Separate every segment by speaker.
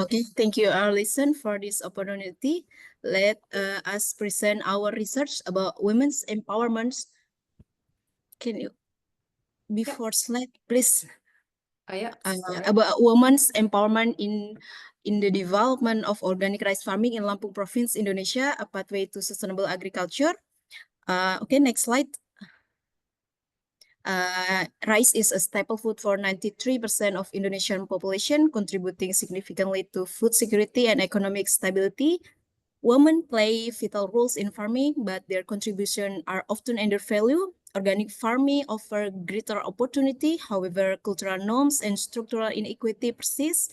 Speaker 1: Okay, thank you, Alison, for this opportunity. Let us present our research about women's empowerment. Can you, before slide, please? About women's empowerment in the development of organic rice farming in Lampung Province, Indonesia, a pathway to sustainable agriculture. Okay, next slide. Rice is a staple food for 93% of Indonesian population, contributing significantly to food security and economic stability. Women play vital roles in farming, but their contributions are often undervalued. Organic farming offers greater opportunity, however, cultural norms and structural inequity persist.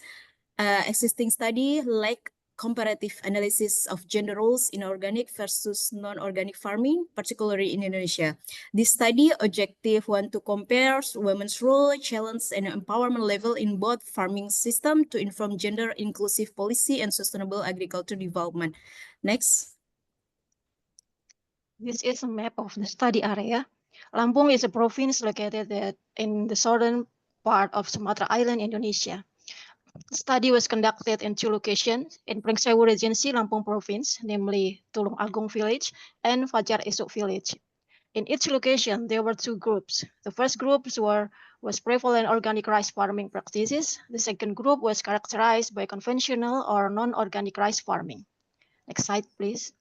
Speaker 1: Existing study lack comparative analysis of gender roles in organic versus non-organic farming, particularly in Indonesia. This study objective want to compare women's role, challenge, and empowerment level in both farming system to inform gender inclusive policy and sustainable agriculture development. Next.
Speaker 2: This is a map of the study area. Lampung is a province located in the southern part of Sumatra Island, Indonesia. The study was conducted in 2 locations in Pringsewu Regency, Lampung Province, namely Tulung Agung Village and Fajar Esok Village. In each location, there were 2 groups. The first group was prevalent organic rice farming practices. The second group was characterized by conventional or non-organic rice farming. Next slide, please.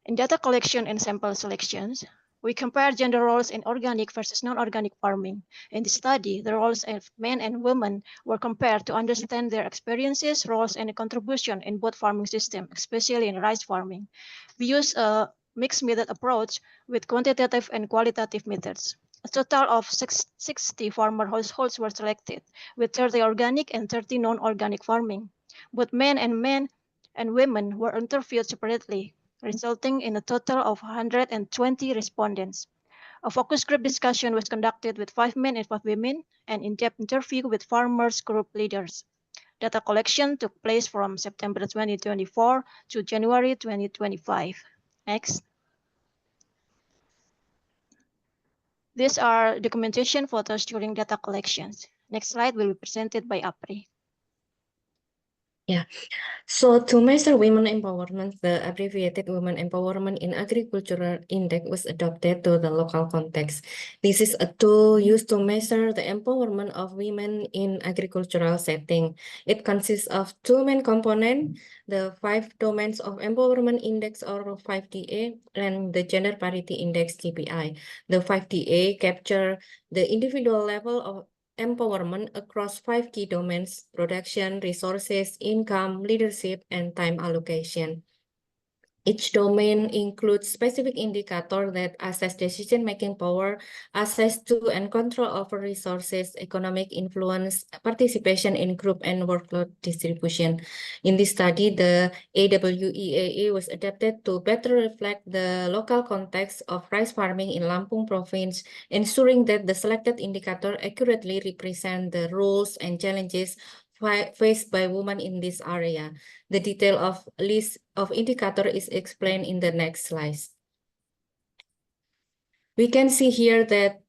Speaker 2: In data collection and sample selections, we compare gender roles in organic versus non-organic farming. In the study, the roles of men and women were compared to understand their experiences, roles, and contribution in both farming systems, especially in rice farming. We use a mixed method approach with quantitative and qualitative methods. A total of 60 farmer households were selected, with 30 organic and 30 non-organic farming. Both men and women were interviewed separately, resulting in a total of 120 respondents. A focus group discussion was conducted with 5 men and 5 women, and in-depth interview with farmers group leaders. Data collection took place from September 2024 to January 2025. Next. These are documentation photos during data collections. Next slide will be presented by Apri.
Speaker 3: Yeah, so to measure women empowerment, the abbreviated Women Empowerment in Agriculture Index was adopted to the local context. This is a tool used to measure the empowerment of women in agricultural setting. It consists of 2 main components, the 5 Domains of Empowerment Index or 5DA and the Gender Parity Index GPI. The 5DA capture the individual level of empowerment across 5 key domains: production, resources, income, leadership, and time allocation. Each domain includes specific indicators that assess decision-making power, access to and control over resources, economic influence, participation in group, and workload distribution. In this study, the AWEAA was adapted to better reflect the local context of rice farming in Lampung Province, ensuring that the selected indicator accurately represent the roles and challenges faced by women in this area. The detail of list of indicator is explained in the next slide. We can see here that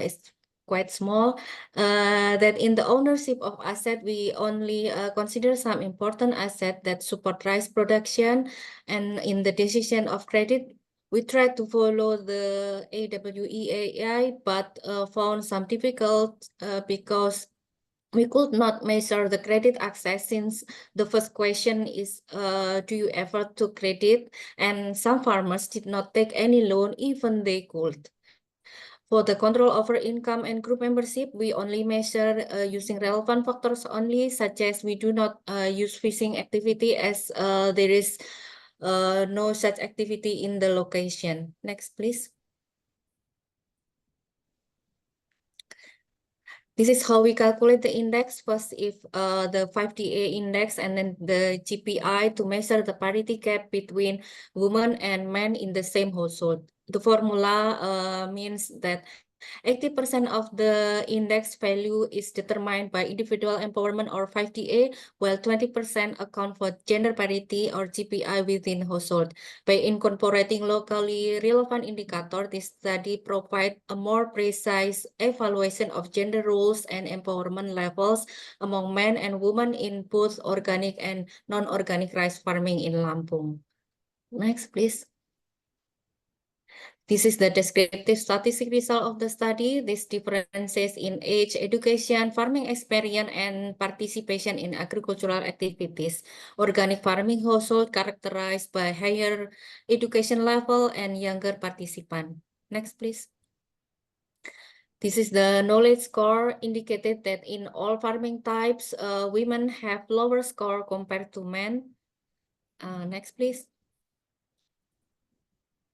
Speaker 3: it's quite small, that in the ownership of asset, we only consider some important asset that support rice production, and in the decision of credit, we try to follow the AWEAI, but found some difficult because we could not measure the credit access, since the first question is, do you ever took credit? And some farmers did not take any loan, even they could. For the control over income and group membership, we only measure using relevant factors only, such as we do not use fishing activity, as there is no such activity in the location. Next, please. This is how we calculate the index. First, if the 5DA index and then the GPI to measure the parity gap between women and men in the same household. The formula means that 80% of the index value is determined by individual empowerment or 5DA, while 20% account for gender parity or GPI within household. By incorporating locally relevant indicator, this study provides a more precise evaluation of gender roles and empowerment levels among men and women in both organic and non-organic rice farming in Lampung. Next, please. This is the descriptive statistic result of the study. These differences in age, education, farming experience, and participation in agricultural activities. Organic farming household characterized by higher education level and younger participant. Next, please. This is the knowledge score indicated that in all farming types, women have lower score compared to men. Next, please.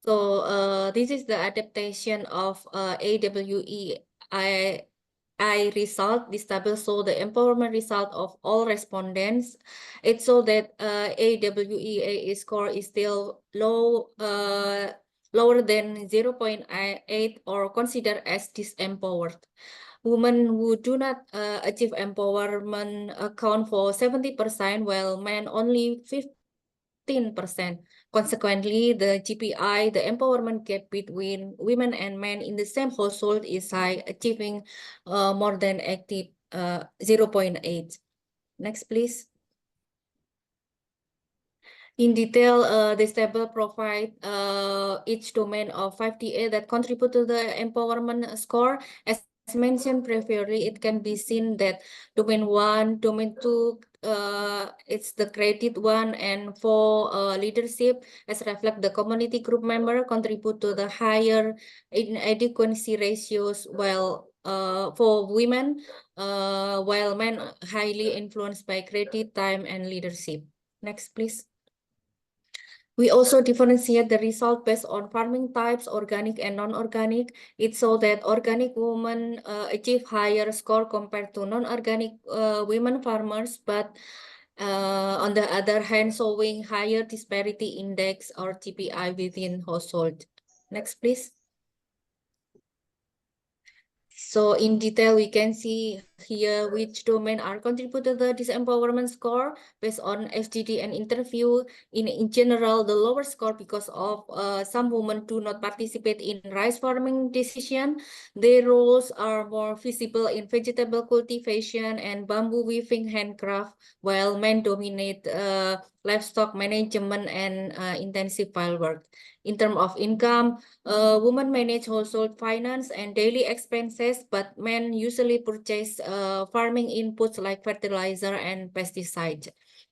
Speaker 3: So this is the adaptation of AWEI result. This table shows the empowerment result of all respondents. It shows that AWEA score is still lower than 0.8 or considered as disempowered. Women who do not achieve empowerment account for 70%, while men only 15%. Consequently, the GPI, the empowerment gap between women and men in the same household is high, achieving more than 0.8. Next, please. In detail, this table provides each domain of 5DA that contribute to the empowerment score. As mentioned previously, it can be seen that domain 1, domain 2, it's the credit one, and for leadership, as reflect the community group member contribute to the higher inadequacy ratios, while for women, while men highly influenced by credit, time, and leadership. Next, please. We also differentiate the result based on farming types, organic and non-organic. It shows that organic women achieve higher score compared to non-organic women farmers, but on the other hand, showing higher disparity index or GPI within household. Next, please. So in detail, we can see here which domain are contributed to the disempowerment score based on FGD and interview. In general, the lower score because of some women do not participate in rice farming decision. Their roles are more visible in vegetable cultivation and bamboo weaving handcraft, while men dominate livestock management and intensive field work. In terms of income, women manage household finance and daily expenses, but men usually purchase farming inputs like fertilizer and pesticides.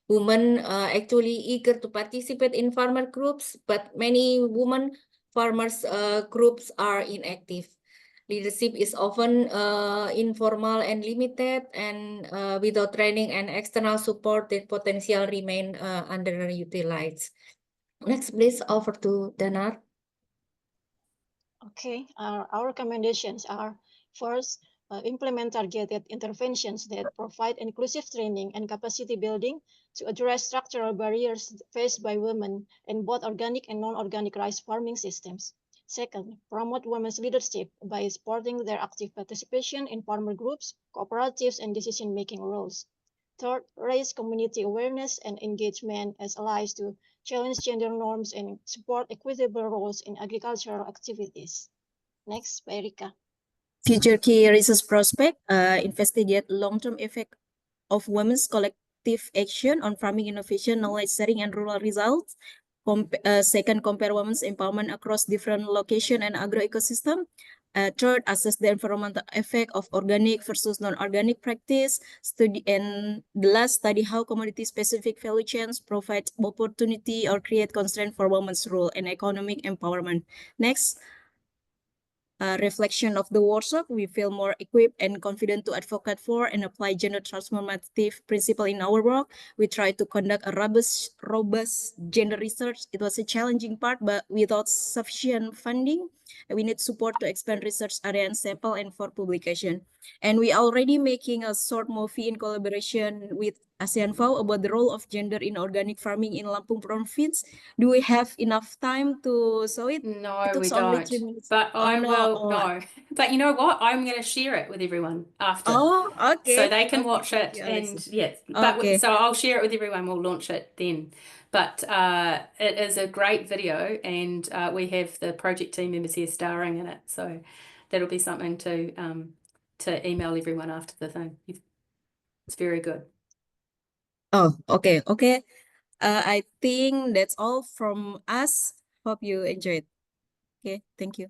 Speaker 3: Women actually eager to participate in farmer groups, but many women farmers groups are inactive. Leadership is often informal and limited, and without training and external support, the potential remain underutilized. Next, please, over to Danar.
Speaker 2: Okay, our recommendations are first, implement targeted interventions that provide inclusive training and capacity building to address structural barriers faced by women in both organic and non-organic rice farming systems. Second, promote women's leadership by supporting their active participation in farmer groups, cooperatives, and decision-making roles. Third, raise community awareness and engagement as allies to challenge gender norms and support equitable roles in agricultural activities. Next, by Erika.
Speaker 1: Future key research prospect, investigate long-term effect of women's collective action on farming innovation, knowledge sharing, and rural results. Second, compare women's empowerment across different location and agro-ecosystem. Third, assess the environmental effect of organic versus non-organic practice. And the last, study how commodity-specific value chains provide opportunity or create constraint for women's role and economic empowerment. Next, reflection of the workshop, we feel more equipped and confident to advocate for and apply gender transformative principle in our work. We try to conduct a robust gender research. It was a challenging part, but without sufficient funding, we need support to expand research area and sample and for publication. And we already making a short movie in collaboration with ASEAN FAO about the role of gender in organic farming in Lampung province. Do we have enough time to show it?
Speaker 4: No,
Speaker 1: It
Speaker 4: we
Speaker 1: took only
Speaker 4: don't.
Speaker 1: 3 minutes.
Speaker 4: But
Speaker 1: Oh
Speaker 4: I
Speaker 1: no.
Speaker 4: will
Speaker 1: Oh,
Speaker 4: no. But you know what? I'm going to share it with everyone after.
Speaker 1: oh,
Speaker 4: So
Speaker 1: okay.
Speaker 4: they can
Speaker 1: Okay,
Speaker 4: watch
Speaker 1: thank
Speaker 4: it
Speaker 1: you,
Speaker 4: and
Speaker 1: Alexis.
Speaker 4: yeah, but
Speaker 1: Okay.
Speaker 4: so I'll share it with everyone. We'll launch it then. But it is a great video, and we have the project team members here starring in it. So that'll be something to email everyone after the thing. It's very good.
Speaker 1: Oh, okay. Okay. I think that's all from us. Hope you enjoyed. Okay, thank you.